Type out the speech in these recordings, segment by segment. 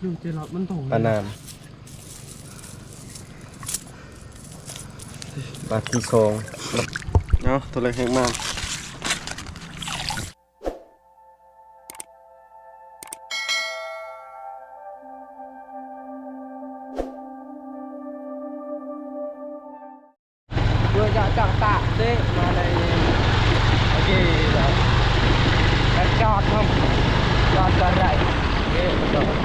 อยู่เจรอดมันโถงปลานามบาทที่2เนาะตัวเล็กแห้งมากเพื่อจะจับตาเด้มาในโอเคแล้วจอดครับจอดกันไรโอเคจอด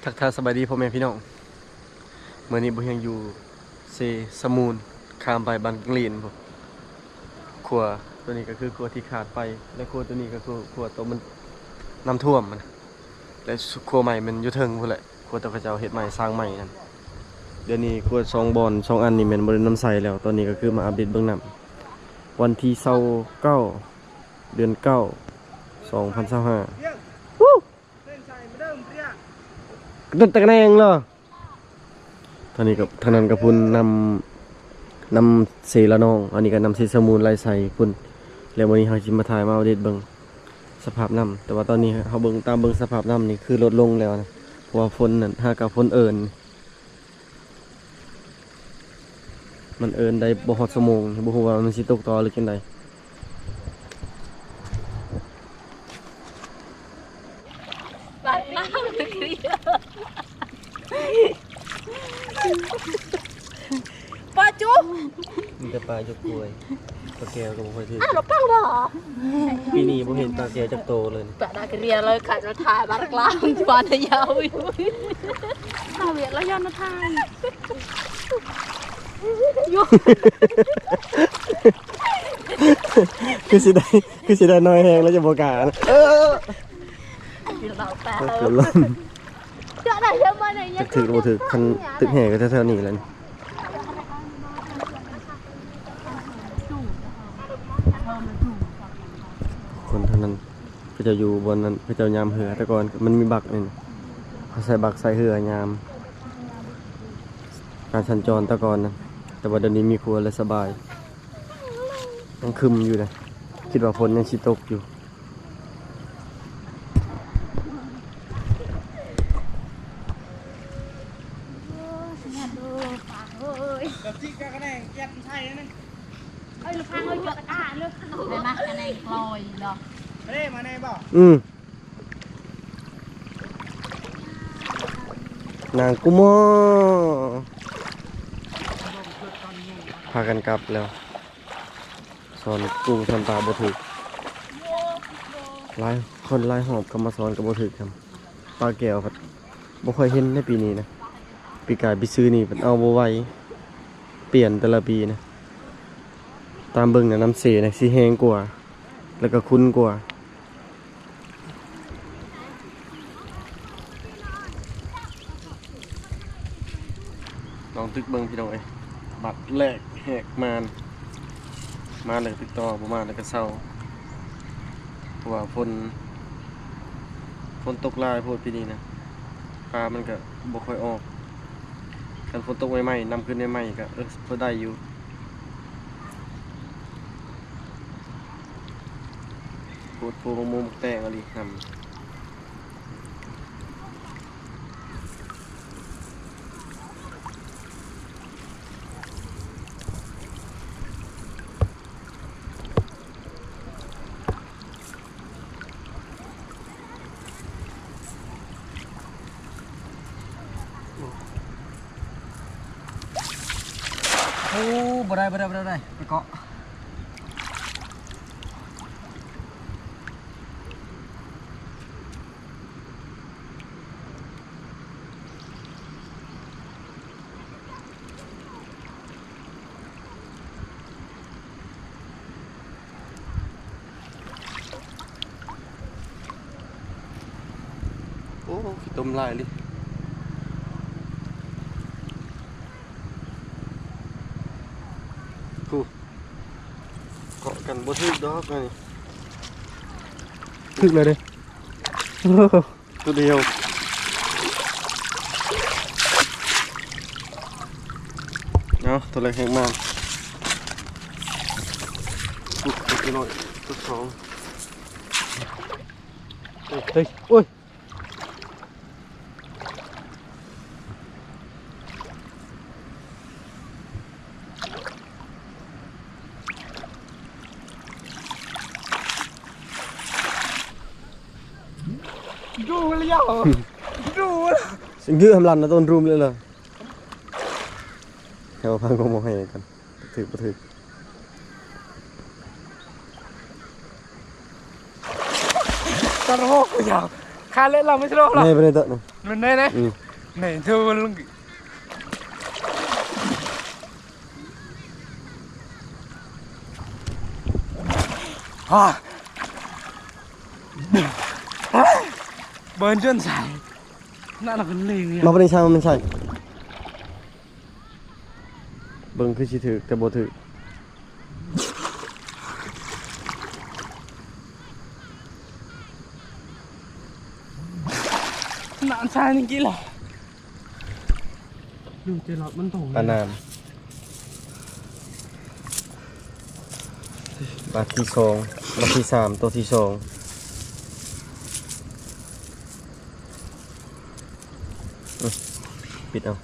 ทักทายสบายดีพ่อแม่พี่น้องเมื่อนี้บุยังอยู่เซสมูลข้ามไปบันกลีนพวกครัวตัวนี้ก็คือครัวที่ขาดไปและครัวตัวนี้ก็คือครัวตัวมันน้ำท่วมมันและครัวใหม่มันอยู่เทิงพุ่นแหละครัวตะกระเจ้าเฮ็ดใหม่สร้างใหม่นั่นเดี๋ยวนี้ครัว2 บอน2 อันนี่แม่นบ่ได้น้ำใสแล้วตอนนี้ก็คือมาอัปเดตเบื้องหน้าวันที่29 เดือน 9 2025ตึกตะแนงเหรอตอนนี้กับทางนั้นกับพุ่นนำเสละนองอันนี้ก็นำเสสมูลไล่ใส่พุ่นแล้ววันนี้เขาจิมาถ่ายมาเอาเด็ดเบิ่งสภาพน้ำแต่ว่าตอนนี้เขาเบิ่งตามเบิ่งสภาพน้ำนี่คือลดลงแล้วนะเพราะว่าฝนนั่นถ้ากับฝนเอิญมันเอิญได้บ่ฮอดชั่วโมงบ่ฮู้ว่ามันสิตกต่อหรือจังไดปลาจุ๊บมีแต่ปลายกกล้วยปลาแก้วก็บ่ค่อยถือเราปั้งเหรอปีนี้บ่เห็นปลาแก้วจักโตเลยปลาดากระเรียเลยขาดมาถ่ายบาร์กลางจวนยาวอยู่ข้าวเวียดแล้วย้อนมาถ่ายคือสิได้น้อยแฮงแล้วจะบ่กล้านะเราแปลเกิดล้มจะไหนจะมาไหนจะถือบ่ถือคันตึกแห่ก็แถวๆนี้แหละคนเท่านั้นก็จะอยู่บนนั้นก็จะยามเหือแต่ก่อนมันมีบักนี่เขาใส่บักใส่เหือยามการสัญจรแต่ก่อนนะแต่ว่าเดี๋ยวนี้มีครัวเลยสบายยังคึมอยู่เลยคิดว่าฝนยังสิตกอยู่กับที่กระแนงแก๊สไทยนั่นเอ้ยลูกพังเอ้ยเยอะอ่ะลูกได้ไหมคะแนนลอยดอกไม่ได้มาในบ่นางกุมอพากันกลับแล้วสอนกุ้งสอนปลาบ่ถูกลายคนลายหอบก็มาสอนกับบ่ถูกครับปลาแก้วครับบ่ค่อยเห็นในปีนี้นะปีกายไปซื้อนี่เป็นเอาบ่ไหวเปลี่ยนแต่ละปีนะตามเบิ่งน่ะน้ำเสน่ะสิแห้งกว่าแล้วก็คุ้นกว่าลองตึกเบิ่งพี่น้องเอ้ยบัตรแรกแหกมาเลยติดต่อบ่มาแล้วก็เศร้าเพราะว่าฝนตกลายโพดปีนี้นะปลามันก็บ่ค่อยออกกันฝนตกใหม่ๆนำขึ้นใหม่ๆก็พอได้อยู่พูดมุมแต่งอะไรนำโอ้บ่ได้ไปเกาะ โอ้ต้มลายเลยกูเกาะกันบ่ถึกดอกไง ถึกเลยเด้ ตัวเดียวเอาตัวแรกแห้งมากตัวน้อยตัวสอง เฮ้ยโอ้ยดูเลยอ่ะดูเลย สิ่งที่ทำรันนะต้นรูมเลยเหรอเดี๋ยวพังก็มองให้กันถือบ่ถือ ตอนโหกูอยากคาเล่นเราไม่ใช่หรอก นี่ไปเลยเตอะนี่ มันได้นะไหนเธอมันลงเบิร์นจนใส่น่าเราเป็นลิงเนี่ย มาปนิชามันใช่เบิ่งคือสิถือแต่บ่ถือ หนานชายจริงๆเหรอดูเจลอดมันตรง ปานามบาทที่สองบาทที่สามตัวที่สองปิดเอา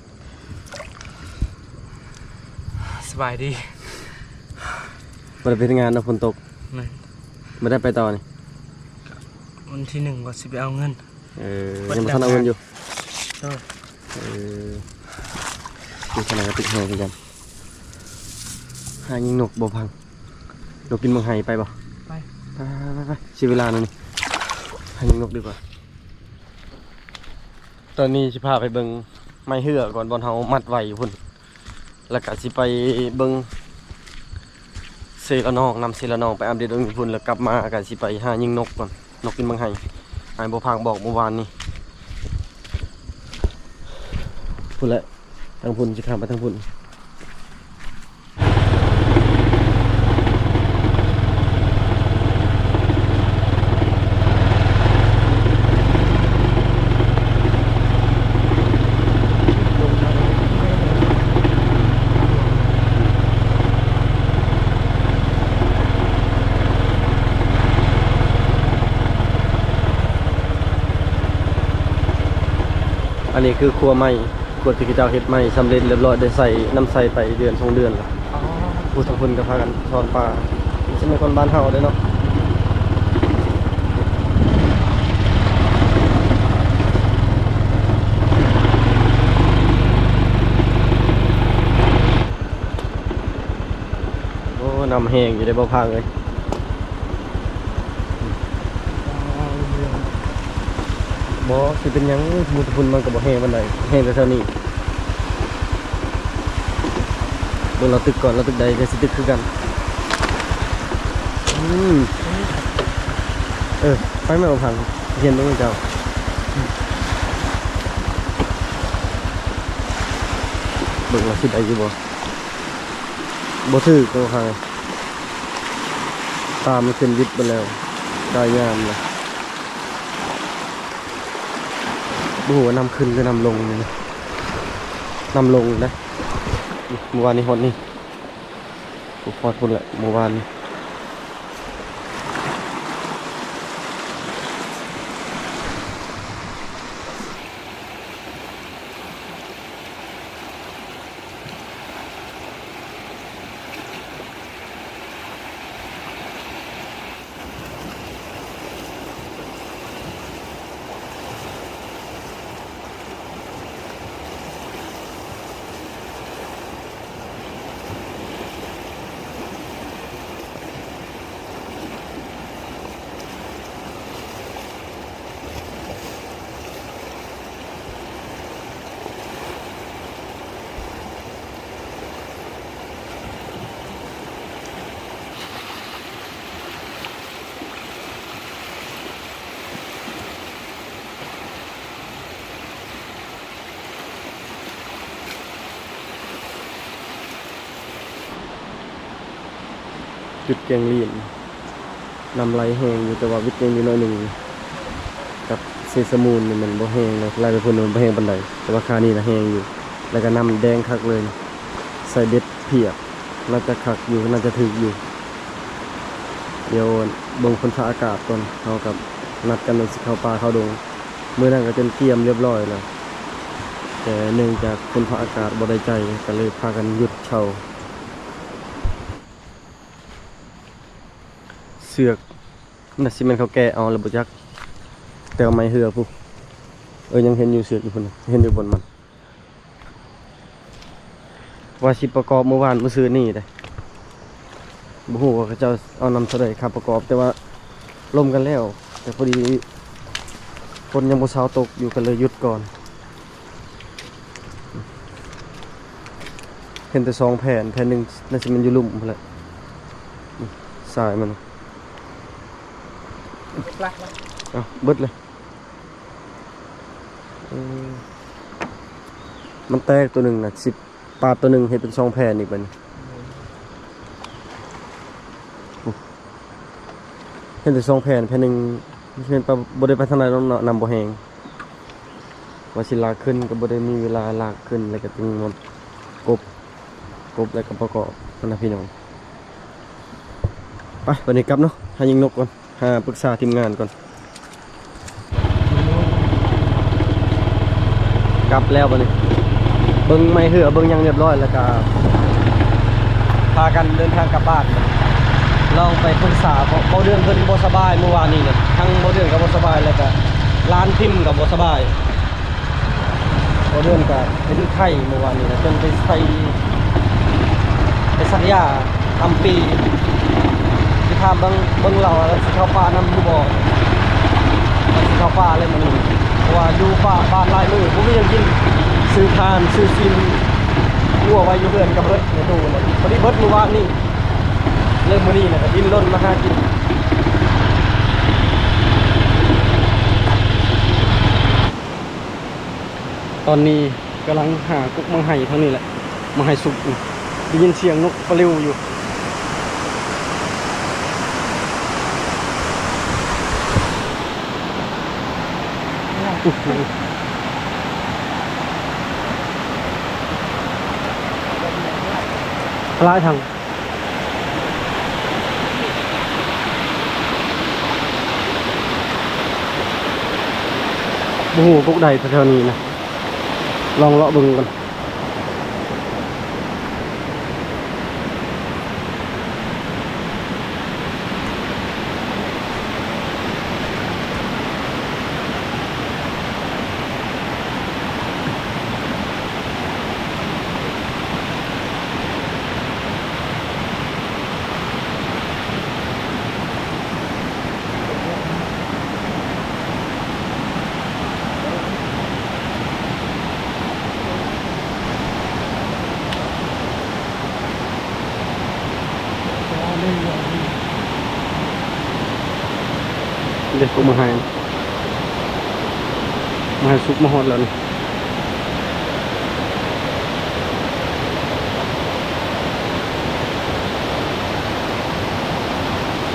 สบายดี บ่ได้ไปทำงานนะฝนตก ไม่ บ่ได้ไปต่อนี่ วันที่1ก็สิไปเอาเงิน ยังบ่ทันเอาเงินอยู่ เออ ดูขนาดกระติกแห้งคือกันหายิงนกบ่พังนกกินมังไห้ไปบ่ ไป ไปใช้เวลาหน่อยนี่หายิงนกดีกว่าตอนนี้สิพาไปเบิ่งไม้เหือก่อนบอนเฮามัดไว้อยู่พุ่นแล้วก็สิไปเบิ่งเซละนองนำเซละนองไปอัปเดตเรื่องอยู่พุ่นแล้วกลับมาก็สิไปหายิงนกก่อนนกกินมังไห้หายบ่พังบอกเมื่อวานนี้พุ่นแหละทางพุ่นสิข้ามไปทางพุ่นอันนี้คือครัวใหม่ครัวที่เจ้าเฮ็ดใหม่สำเร็จเรียบร้อยได้ใส่น้ำใสไปเดือน2 เดือนแล้ว อ๋อ ผู้ทุกคนก็พากันช้อนปลาใช่ไหมคนบ้านเฮาเด้อเนาะโอ้น้ำแห้งอยู่ในบ่อพังเลยบ่สิเป็นหยังผู้ทุกคนมันก็บ่แห้งปานใดแห้งแต่เท่านี้เบิ่งเราตึกก่อนเราตึกใดก็สิตึกคือกันไปไม่เอาพังเห็นต้องเจ้าเบิ่งเราสิได้อยู่บ่ถือตัวพังตามมันขึ้นวิทย์ไปแล้วได้งามเลยบ่ฮู้ว่านำขึ้นหรือนำลงนี่นะนำลงนะเมื่อวานนี้ฮอดนี่กูฮอดพุ่นแหละเมื่อวานนี้ จุดแกงลีนนำไหลแห้งอยู่แต่ว่าวิทย์ยังอยู่น้อยหนึ่งกับเซซามูนนี่มันบ่แห้งนะไล่ไปพุ่นมันบ่แห้งปานใดแต่ว่าคานี่นะแห้งอยู่แล้วก็น้ำแดงคักเลยใส่เบ็ดเพียกน่าจะคักอยู่น่าจะถึกอยู่เดี๋ยวเบิ่งคนฟ้าอากาศก่อนเขากับนัดกันว่าสิเข้าป่าเข้าดงมื้อนั้นก็จนเตรียมเรียบร้อยแล้วแต่เนื่องจากคนฟ้าอากาศบ่ได้ใจก็เลยพากันหยุดเช่าเสือกน่าสิแม่นเขาแก่เอาแล้วบ่จักแต่เอาไม้เหือพุยังเห็นอยู่เสือกอยู่พุ่นน่ะเห็นอยู่บนมันว่าสิประกอบเมื่อวานมื้อซื้อนี่ได้บ่ฮู้ว่าเขาเจ้าเอานำเท่าใดค่าประกอบแต่ว่าล่มกันแล้วแต่พอดีฝนยังบ่เช้าตกอยู่กันเลยหยุดก่อนเห็นแต่2แผ่นหนึงน่าสิมันอยู่ลุ่มพุ่นแหละสายมันเอาเบิดเลยมันแตกตัวหนึ่งนะ10 ปาดตัวหนึ่งเห็นเป็น2แผ่นอีกบัดนี้เห็นแต่2แผ่นหนึ่งเห็นปลาบ่ได้ไปทางไหนนำบ่แหงว่าสิลากขึ้นก็บ่ได้มีเวลาลากขึ้นแล้วก็จึงมากบแล้วก็ประกอบนั่นนะพี่น้องไปวันนี้กลับเนาะหายิงนกก่อนหาปรึกษาทีมงานก่อนกลับแล้วบัดนี้เบิ่งไม้เหือเบิ่งยังเรียบร้อยแล้วก็พากันเดินทางกลับบ้านลองไปปรึกษาเบาเดือนเพิ่นบ่สบายเมื่อวานนี้เนี่ยทั้งเบาเดือนก็บ่สบายแล้วก็ร้านพิมพ์ก็บ่สบายเบาเดือนก็เป็นไข้เมื่อวานนี้นะจนไปสักยาทำปีสิถามเบิ่งเราสิเข้าป่านำอยู่บ่สิเข้าป่าเลยมื้อนี้เพราะว่าอยู่ป่าบ้านหลายมื้อบ่มีหยังกินซื้อทานซื้อซิมวัวไว้อยู่เรือนกับรถในตู้เลยพอดีเบิดเมื่อวานนี้เริ่มมื้อนี้นะก็ดิ้นรนมาหากินตอนนี้กำลังหากุ๊กมังไห่ทั้งนี้แหละมังไห่สุกได้ยินเสียงนกปลิวอยู่ปลายทางโอ้โหกุ๊กใดแถวๆนี้นะลองเลาะบึงกันเด็กกุ๊กมาให้ซุกมาฮอดแล้วนี่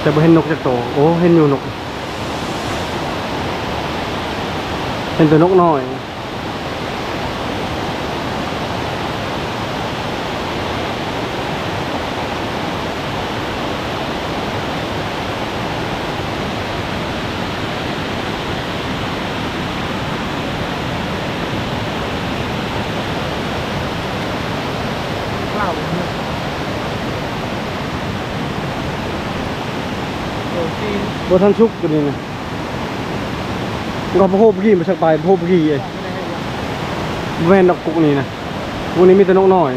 แต่บ่เห็นนกจักโตโอ้เห็นอยู่นกเห็นแต่นกน้อยบ่ทันชุกตัวนี้นะก็พะโพบกี้มาสักไปพะโพบกี้ไอ้แม่นดอกกุกนี่นะพวกนี้มีแต่นกน้อย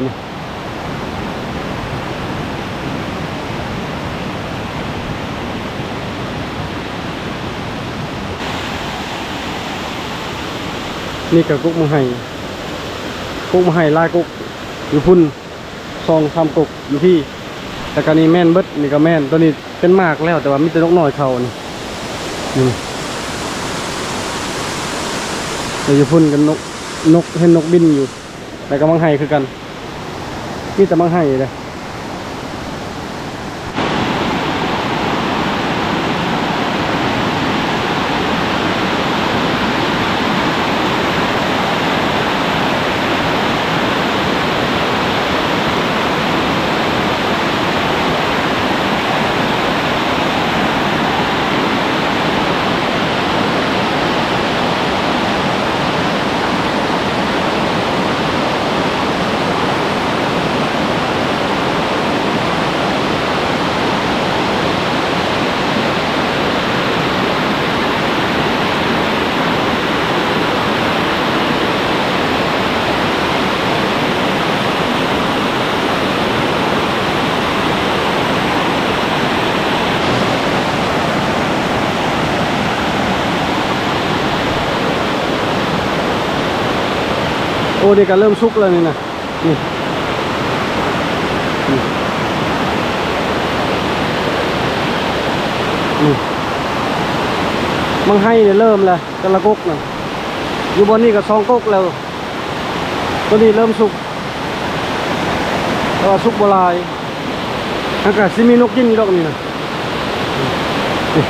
นี่กับกุ๊กมังไห่ลายกุ๊กอยู่พุ่น2-3กุ๊กอยู่พี่แต่การนี้แม่นเบิดนี่ก็แม่นตัวนี้เป็นมากแล้วแต่ว่ามีแต่นกน้อยเขานี่แต่อยู่พุ่นกันนกเห็นนกบินอยู่แต่ก็มังไห่คือกันมีแต่มังไห่เลย โอ้นี่ก็เริ่มสุกแล้วนี่นะนี่นี่นี่มังให้เนี่ยเริ่มแล้วแต่ละกกนะอยู่บนนี้ก็2 กกแล้วตัวนี้เริ่มสุกแต่ว่าสุกบ่หลายอากาศสิมีนกกินอยู่ดอกนี่นะนี่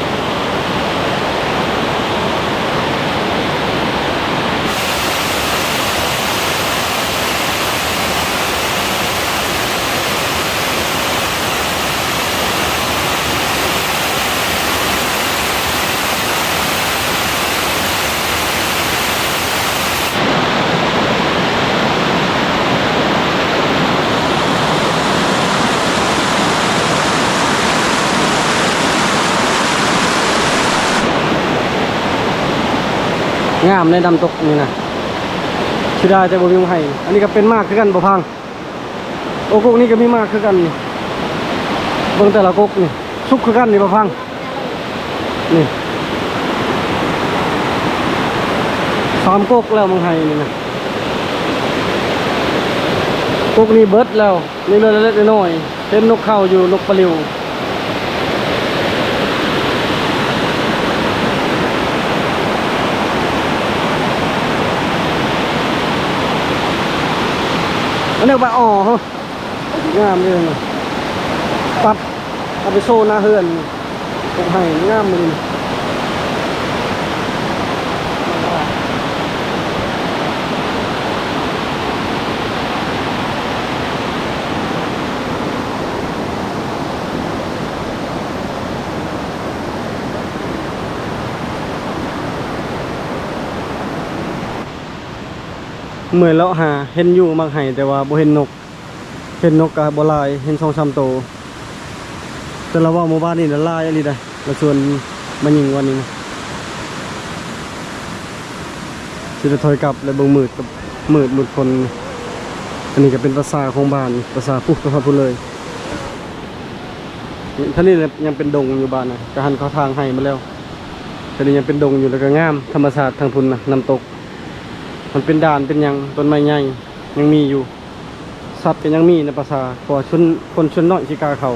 งามในดำตกนี่นะชิดาจะบ่มีให้อันนี้ก็เป็นมากคือกันบ่พังโอ้กกนี่ก็มีมากคือกันนี่เบิ่งแต่ละกกนี่สุกคือกันนี่บ่พังนี่3 กกแล้วมึงให้นี่นะกกนี่เบิดแล้วนี่เหลือเล็กๆน้อยๆเห็นนกเข้าอยู่นกปลิวอันนี้ว่าอ๋อฮะงามเลยนะตัดเอาไปโซ่หน้าเฮือนตรงให้งามเลยเหมือนแล้วหาเห็นอยู่มักไห้แต่ว่าบ่เห็นนกเห็นนกกับบ่หลายเห็น2-3 ตัวแต่ละว่าหมู่บ้านนี่น่ะหลายอีหลีได้แล้วส่วนมันยิงวันนี้นะสิได้ถอยกลับแล้วเบิ่งมืดกับมืดคนอันนี้ก็เป็นภาษาของบ้านภาษาพุทธพูดเลยท่านี้ยังเป็นดงอยู่บ้านนะก็หันเข้าทางให้มาแล้วแต่นี่ยังเป็นดงอยู่แล้วก็งามธรรมชาติทางพุ่นนะน้ำตกมันเป็นด่านเป็นยังต้นไม้ใหญ่ยังมีอยู่สัตว์ก็ยังมีในภาษาพอคนชนน้อยชิกาเขา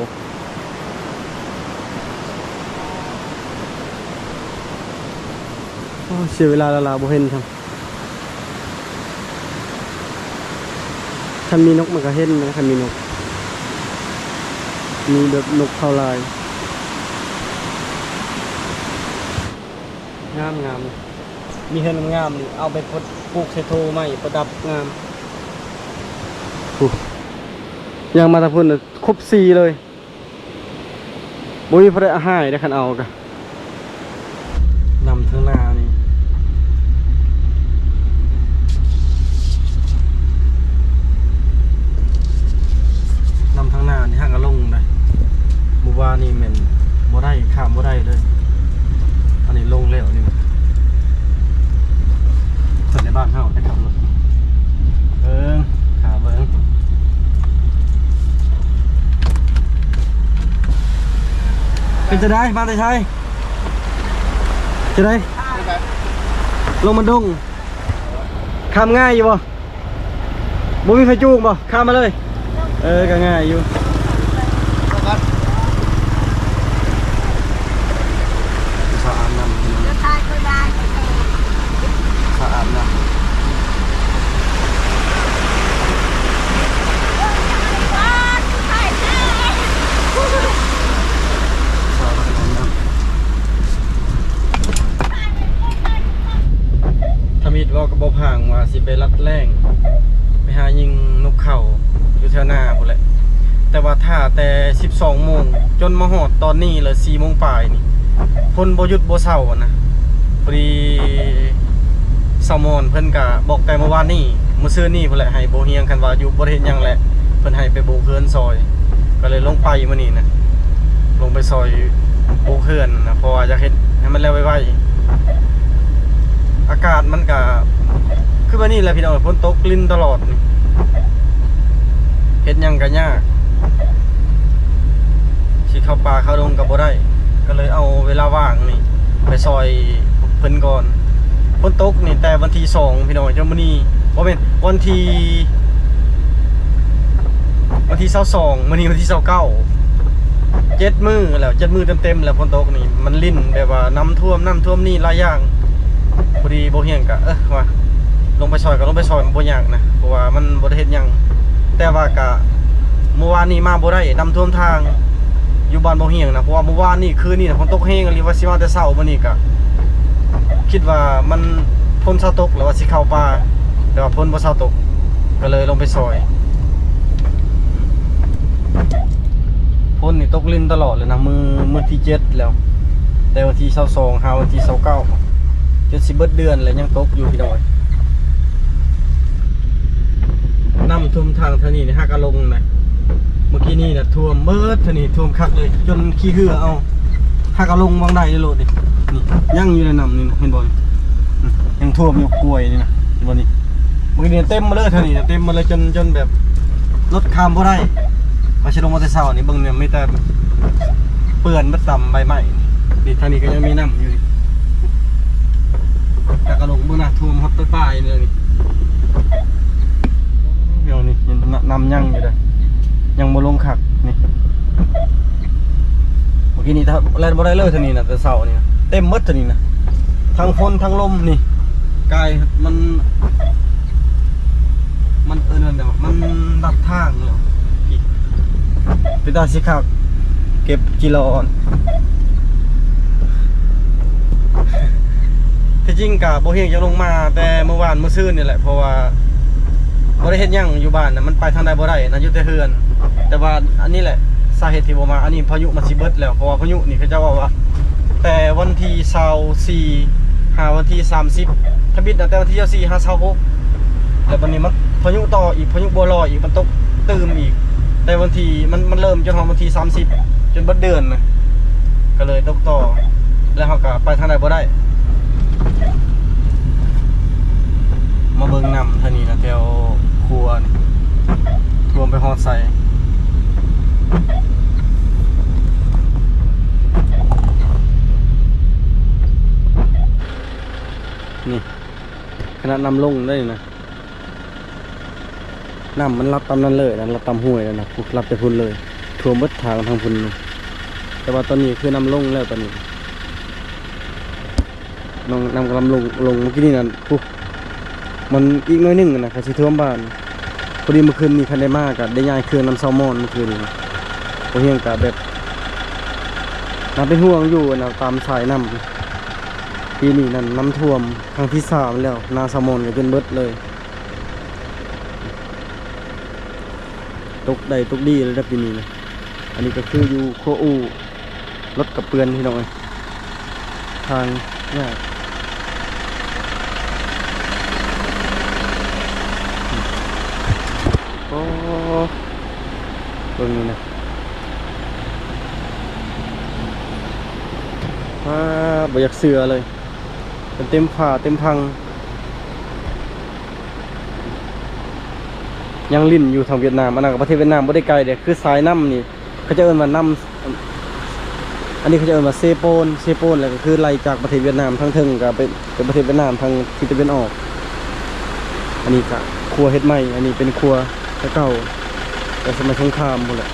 เสียเวลาละบ่เห็นครับคันมีนกมันก็เห็นนะคันมีนกมีแบบนกเขาลายงามมีเห็นงามนี่เอาไปปลูกใส่โทไม้ประดับงามยังมาตะพุ่นครบ4เลยบ่มีพอได้อาหารได้คันเอากะนำทางหน้านี่นำทางหน้านี่ห้างกระลงได้หมู่บ้านนี่แม่นบ่ได้ข้ามบ่ได้เลยอันนี้ลงแล้วนี่คนในบ้านเฮาได้ขับรถขาเบิ้งเป็นจะได้มาแต่ใช่จะได้ลงมาดงข้ามง่ายอยู่บ่บ่มีไฟจูงบ่ข้ามมาเลยก็ง่ายอยู่สะอาดน้ำสะอาดน้ำมิดว่ากระบอกห่างว่าสิไปรัดแรงไปหายิงนกเข่าอยู่แถวหน้าพุ่นแหละแต่ว่าถ้าแต่12 โมงจนมาหอดตอนนี้เลย4 โมงปลายนี่พ้นบ่หยุดบ่เศร้านะพอดีสมอนเพิ่นก็บอกแต่เมื่อวานนี้มื้อซื่อนี้พุ่นแหละให้โบเฮียงคันว่าอยู่บ่ได้เฮ็ดหยังแหละเพิ่นให้ไปโบกเขื่อนซอยก็เลยลงไปมื้อนี้นะลงไปซอยโบกเขื่อนนะเพราะว่าอยากเฮ็ดให้มันแล้วไวๆอากาศมันก็คือว่านี่แหละพี่น้องฝนตกลิ้นตลอดเฮ็ดหยังก็ยากสิเข้าป่าเข้าดงก็บ่ได้ก็เลยเอาเวลาว่างนี่ไปซอยเพิ่นก่อนฝนตกนี่แต่วันที่2พี่น้องจนมื้อนี้ บ่เป็นวันที่22มื้อนี้วันที่29 7มื้อแล้ว7มื้อเต็มๆแล้วฝนตกนี่มันลิ้นแบบว่าน้ำท่วมนี่หลายอย่างพอดีบ่เฮียงก็ว่าลงไปซอยมันบ่ยากนะเพราะว่ามันบ่ได้เฮ็ดหยังแต่ว่าก็เมื่อวานนี้มาบ่ได้น้ำท่วมทางอยู่บ้านบ่เฮียงนะเพราะว่าเมื่อวานนี้คืนนี้ฝนตกแฮงอีหลีว่าสิมาแต่เช้ามื้อนี้ก็คิดว่ามันฝนเช้าตกแล้วว่าสิเข้าป่าแต่ว่าฝนบ่เช้าตกก็เลยลงไปซอยฝนนี่ตกลิ้นตลอดเลยนะมื้อที่7แล้วแต่วันที่22หาวันที่29จนสิเบิดเดือนแล้วยังตกอยู่พี่น้อยน้ำท่วมทางเท่านี้นี่ฮักอลงนะเมื่อกี้นี่นะท่วมเบิดเท่านี้ท่วมคักเลยจนขี้เหือเอาฮักอลงวางได้เลยโลดนี่ยังอยู่ในน้ำนี่นะเห็นบ่ยังท่วมอยู่กล้วยนี่นะเห็นบ่นี่เมื่อกี้นี่เต็มมาเลยเท่านี้เต็มมาเลยจนแบบรถข้ามบ่ได้มาชลงมอเตอร์ไซค์นี่เบิ่งเนี่ยไม่แต่เปื้อนบัดต่ำใบไม้นี่ทางนี้ก็ยังมีน้ำอยู่นี่ฮักอลงเบิ่งนะท่วมฮอดปลายๆเลยนี่เดี๋ยวนี่น้ำยังอยู่เลยยังบ่ลงคักนี่เมื่อกี้นี่ถ้าแล่นบ่ได้เลยเท่านี้นะแต่เสานี่นะเต็มหมดเท่านี้นะทั้งฝนทั้งลมนี่กายมันนั่นเด้อมันดับทางแล้วพี่ไปตาสิคักเก็บกิโลอ่อนที่จริงก็บ่เฮียงจะลงมาแต่เมื่อวานมื้อซื่นนี่แหละเพราะว่าบ่ได้เฮ็ดหยังอยู่บ้านน่ะมันไปทางใดบ่ได้นะอยู่แต่เฮือนแต่ว่าอันนี้แหละสาเหตุที่บ่มาอันนี้พายุมันสิเบิดแล้วเพราะว่าพายุนี่เขาเจ้าว่าแต่วันที่24หาวันที่30ถ้าบิดตั้งแต่วันที่24หา26แล้ววันนี้มันพายุต่ออีกพายุบัวลอยอีกมันตกตื่มอีกแต่วันที่มันเริ่มจนถึงวันที่30จนเบิดเดือนนะก็เลยตกต่อแล้วเฮาก็ไปทางใดบ่ได้มาเบิ่งน้ำเท่านี้นะแถวครัวนี่ท่วมไปฮอดใส่นี่ขนาดน้ำลงได้นะน้ำมันรับตามนั้นเลยนะรับตามห้วยแล้วนะรับไปพุ่นเลยท่วมเบิดทางทางพุ่นแต่ว่าตอนนี้คือน้ำลงแล้วตอนนี้น้ำกำลังลงเมื่อกี้นี่นะมันอีกน้อยนึงนะค่ะสิท่วมบ้านพอดีเมื่อคืนนี้คันได้มากกับได้ย้ายเครื่องน้ำแซลมอนเมื่อคืนนี้พอเฮียงกับแบบน้ำเป็นห่วงอยู่นะตามสายน้ำปีนี้นั่นน้ำท่วมครั้งที่3แล้วนาแซลมอนก็จนเบิดเลยตกได้ตกดีเลยนะปีนี้นะอันนี้ก็คืออยู่โคอูรถกับเปือนพี่น้องทางง่ายโอ้ตรงนี้นะบ่อยากเสือเลยเป็นเต็มผ่าเต็มพังยังลิ้นอยู่ทางเวียดนามอันนั้นกับประเทศเวียดนามบ่ได้ไกลเด้คือสายน้ำนี่เขาจะเอิ้นว่าน้ำอันนี้เขาจะเอิ้นว่าเซโปนแล้วก็คือไล่จากประเทศเวียดนามทางเทิงก็เป็นประเทศเวียดนามทางทิศตะวันออกอันนี้ก็ครัวเฮ็ดใหม่อันนี้เป็นครัวเก่าแต่สมัยสงครามหมดแหละ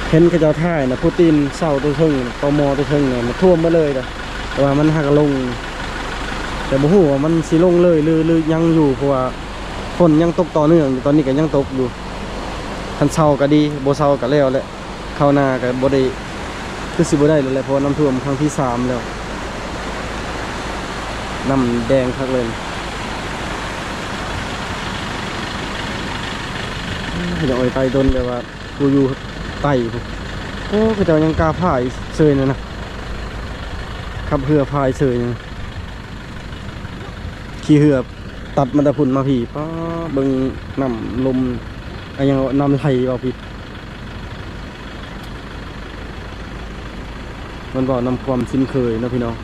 เห็นกระเจ้าท่ายนะปูตินเศร้าตัวเชิงตมตัวเชิงเนี่ยมันท่วมมาเลยนะแต่ว่ามันหักลงแต่บ่ฮู้ว่ามันสิลงเลยหรือยังอยู่เพราะว่าฝนยังตกต่อเนื่องตอนนี้ก็ยังตกอยู่คันเศร้าก็ดีบ่เศร้าก็แล้วแหละเข้านาก็บ่ได้คือสิบ่ได้เลยแหละเพราะน้ำท่วมครั้งที่3แล้วน้ำแดงคักเลยจะเอาไปต้นแบบว่ากูอยู่ไต่โอ้ก็จะยังกล้าพายเซยนะขับเหือพายเซยนะขี่เหือตัดมันตะพุ่นมาผีป้าเบิ่งน้ำลมอะไรยังน้ำไหลเอาพี่มันบอกนำความสิ้นเคยนะพี่น้อง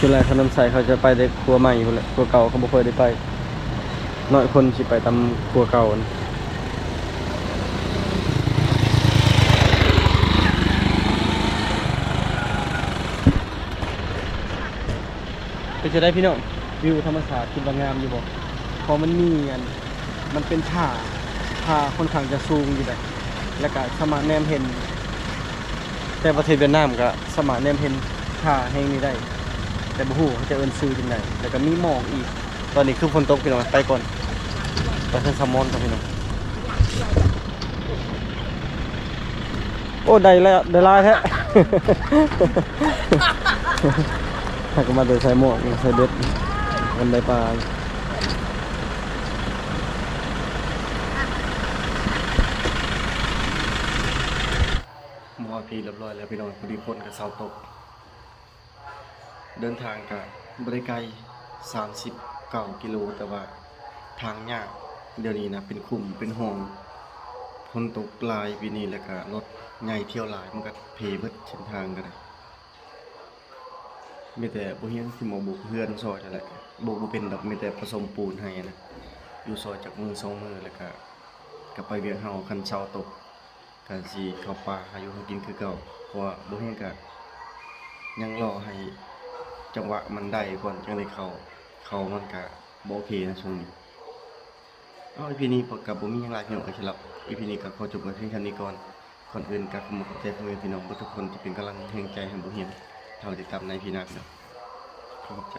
ช่วงแรกขนมใส่เขาจะไปในครัวใหม่คนแหละครัวเก่าเขาบ่เคยได้ไปน้อยคนสิไปตามครัวเก่า เป็นจะได้พี่น้องวิวธรรมศาสตร์คิดว่างามอยู่บ่เพราะมันมีอันมันเป็นผาค่อนข้างจะสูงอยู่ได้แล้วก็สามารถแนมเห็นแต่ประเทศเวียดนามก็สามารถแนมเห็นผาแห่งนี้ได้แต่บ่ฮู้เขาจะเอิ้นชื่อจังไดแล้วก็มีหมอกอีกตอนนี้คือฝนตกพี่น้องไปก่อนไปเส้นซามอนก่อนพี่น้องโอ้ได้แล้วได้หลายแท้ ถ้าก็มาโดยใส่หมวกใส่เบ็ดวันใดปลาหมอพีเรียบร้อยแล้วพี่น้องพอดีฝนกับเสาตกเดินทางกับบริไกล39 กิโลแต่ว่าทางยากเดี๋ยวนี้นะเป็นคุมเป็นห้องฝนตกปลายปีนี้แล้วก็รถใหญ่เที่ยวหลายมันก็เพเบิดเส้นทางกันเลยมีแต่บ่เฮียนสิมาบุกเฮือนซอยนั่นแหละบุกบ่เป็นดอกมีแต่ผสมปูนให้นะอยู่ซอยจากมือ2มือแล้วก็ไปเวียงเฮาคันเช้าตกก็สิเข้าป่าหาอยู่หากินคือเก่าเพราะว่าบ่เฮียนก็ยังรอให้จังหวะมันได้ก่อนจังได้เข้ามันก็บ่โอเคนะช่วงนี้EP นี้พบกับบ่มีหยังหลายพี่น้องก็สิรับ EP นี้ก็ขอจบไว้เพียงเท่านี้ก่อนอื่นก็ขอบใจพ่อแม่พี่น้องทุกคนที่เป็นกำลังแรงใจให้บ่เฮียน เราติดตามในพีนักเนาะขอบใจ